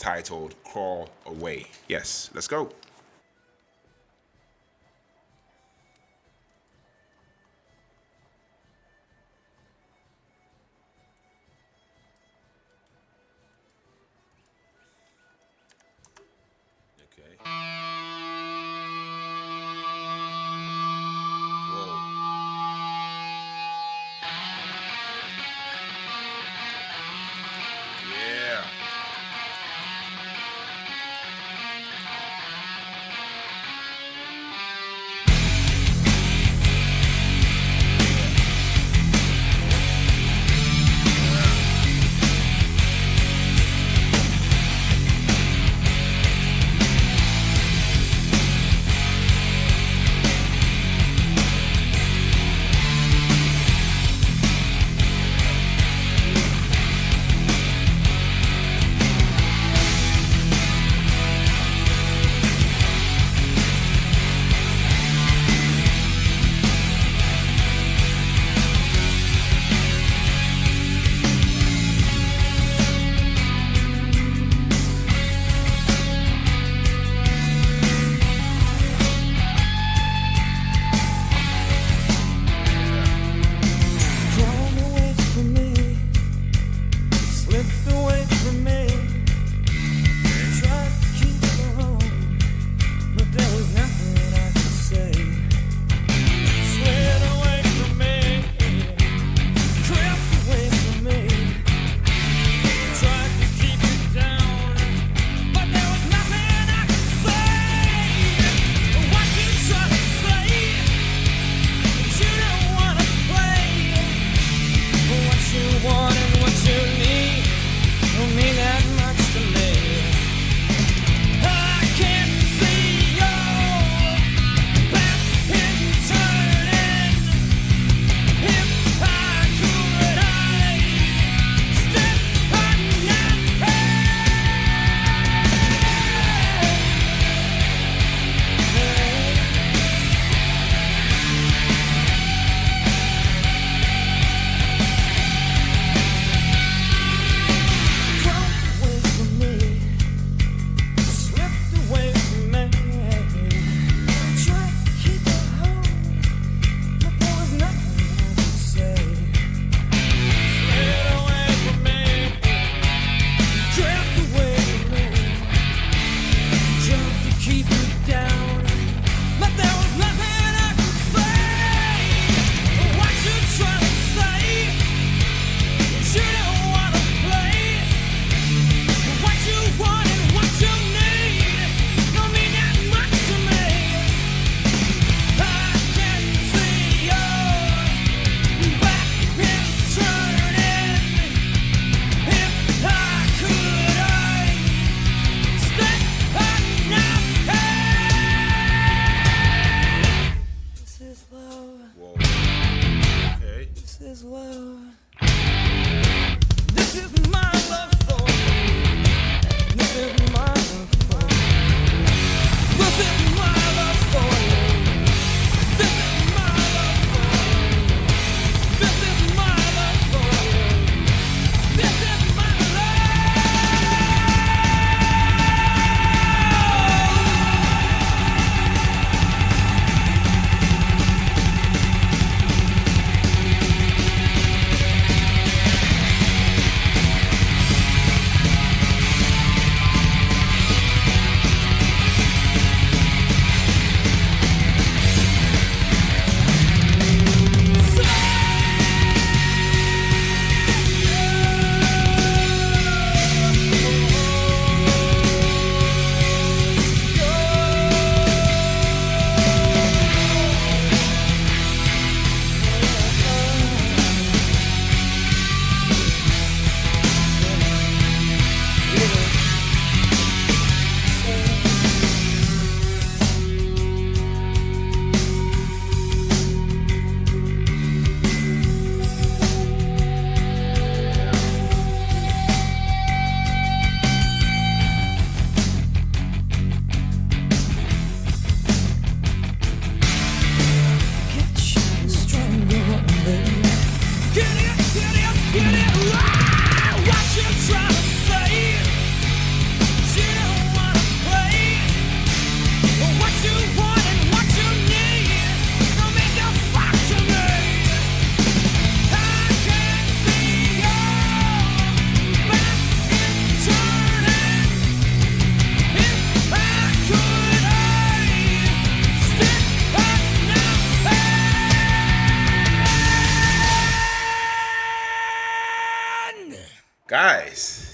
titled Crawl Away. Yes, let's go. Okay. Whoa. Yeah.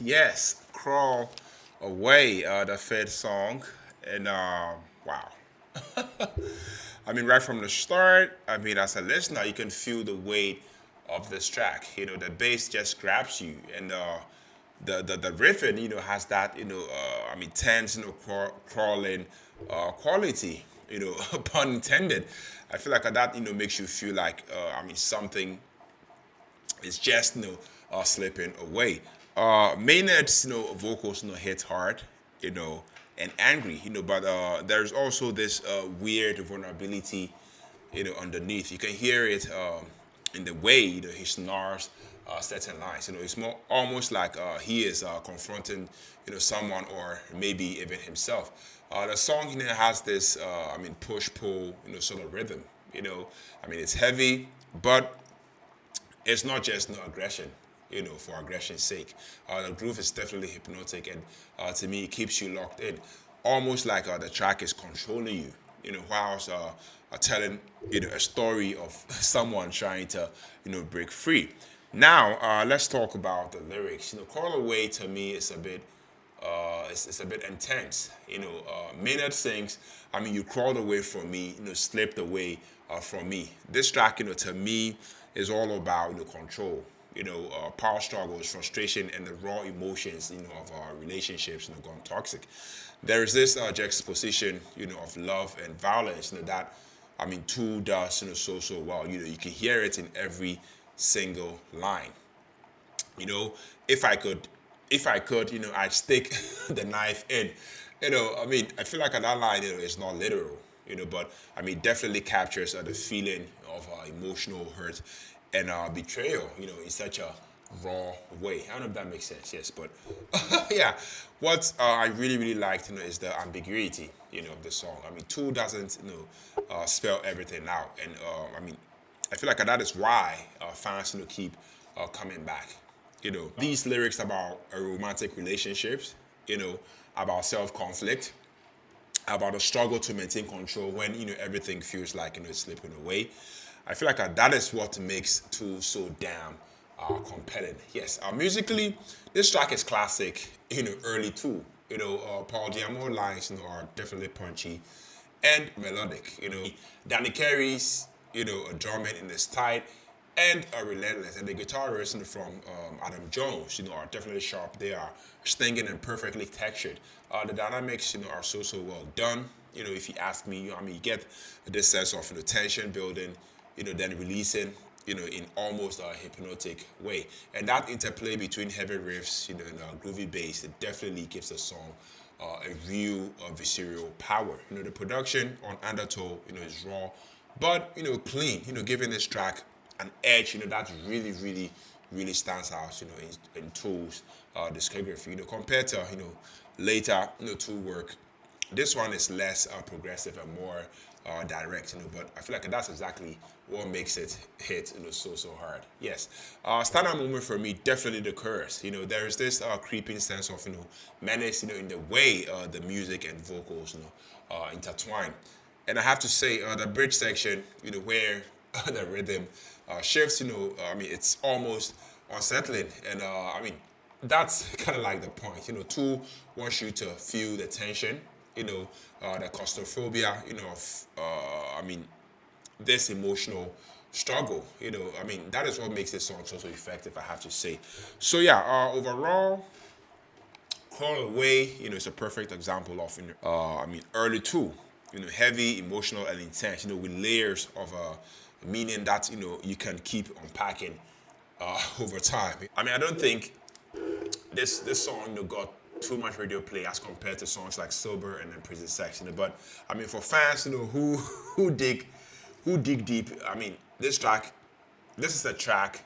Yes, Crawl Away, the third song. And wow. I mean, right from the start, I mean, as a listener, you can feel the weight of this track. You know, the bass just grabs you, and the riffing, has that, I mean, tense, crawling quality. Pun intended. I feel like that, makes you feel like, I mean, something is just slipping away. Maynard's vocals hit hard, you know, and angry, but there's also this weird vulnerability, underneath. You can hear it in the way he snarls certain lines. It's more almost like he is confronting someone or maybe even himself. The song has this I mean push pull sort of rhythm. I mean it's heavy, but it's not just no aggression, for aggression's sake. The groove is definitely hypnotic, and to me, it keeps you locked in, almost like the track is controlling you. Whilst telling a story of someone trying to break free. Now, let's talk about the lyrics. Call Away to me is a bit it's a bit intense. Maynard sings, I mean, you crawled away from me, slipped away from me. This track, to me, is all about control. Power struggles, frustration, and the raw emotions, of our relationships, gone toxic. There is this juxtaposition, of love and violence, that I mean, Tool does, so well. You can hear it in every single line. you know if i could I'd stick the knife in. I mean, I feel like that line is not literal, but I mean definitely captures the feeling of emotional hurt and betrayal, in such a raw way. I don't know if that makes sense. Yes, but yeah, what I really liked, is the ambiguity, of the song. I mean, Tool doesn't, spell everything out, and I mean, I feel like that is why fans, keep coming back. These lyrics about romantic relationships, about self-conflict, about the struggle to maintain control when everything feels like it's slipping away. I feel like that is what makes Tool so damn compelling. Yes, musically, this track is classic. Early Tool. Paul Diamond lines are definitely punchy and melodic. Danny Carey's a drumming in this tight and a relentless, and the guitarists from Adam Jones are definitely sharp. They are stinging and perfectly textured. The dynamics are so well done. If you ask me, I mean you get this sense of tension building, then releasing, in almost a hypnotic way. And that interplay between heavy riffs, and groovy bass, it definitely gives the song a real visceral power. The production on Undertow, is raw, but clean. Giving this track an edge. That really stands out. In Tool's discography. Compared to later Tool work, this one is less progressive and more direct, but I feel like that's exactly what makes it hit, so hard. Yes, standout moment for me definitely the chorus. There is this creeping sense of menace, in the way the music and vocals, intertwine. And I have to say, the bridge section, where the rhythm shifts, I mean, it's almost unsettling, and I mean, that's kind of like the point. Two wants you to feel the tension, the claustrophobia, of, I mean, this emotional struggle. I mean, that is what makes this song so effective, I have to say. So yeah, overall, Crawl Away, it's a perfect example of, I mean, early Tool, heavy, emotional, and intense, with layers of meaning that, you can keep unpacking over time. I mean, I don't think this song got too much radio play as compared to songs like Sober and then Prison Sex. But I mean, for fans, who dig deep. I mean, this is a track,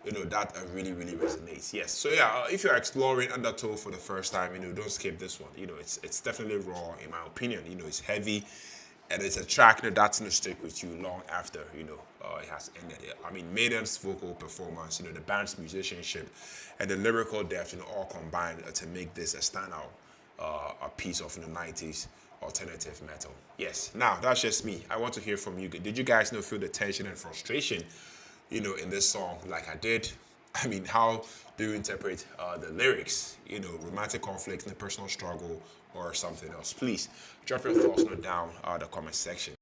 that really resonates. Yes. So yeah, if you're exploring Undertow for the first time, don't skip this one. It's definitely raw in my opinion. It's heavy, and it's a track that's gonna stick with you long after it has ended. I mean, Maiden's vocal performance, the band's musicianship, and the lyrical depth, all combined to make this a standout, a piece of the '90s alternative metal. Yes. Now that's just me. I want to hear from you. Did you guys feel the tension and frustration, in this song like I did? I mean, how do you interpret the lyrics? You know, romantic conflict, the personal struggle, or something else? Please drop your thoughts note down the comment section.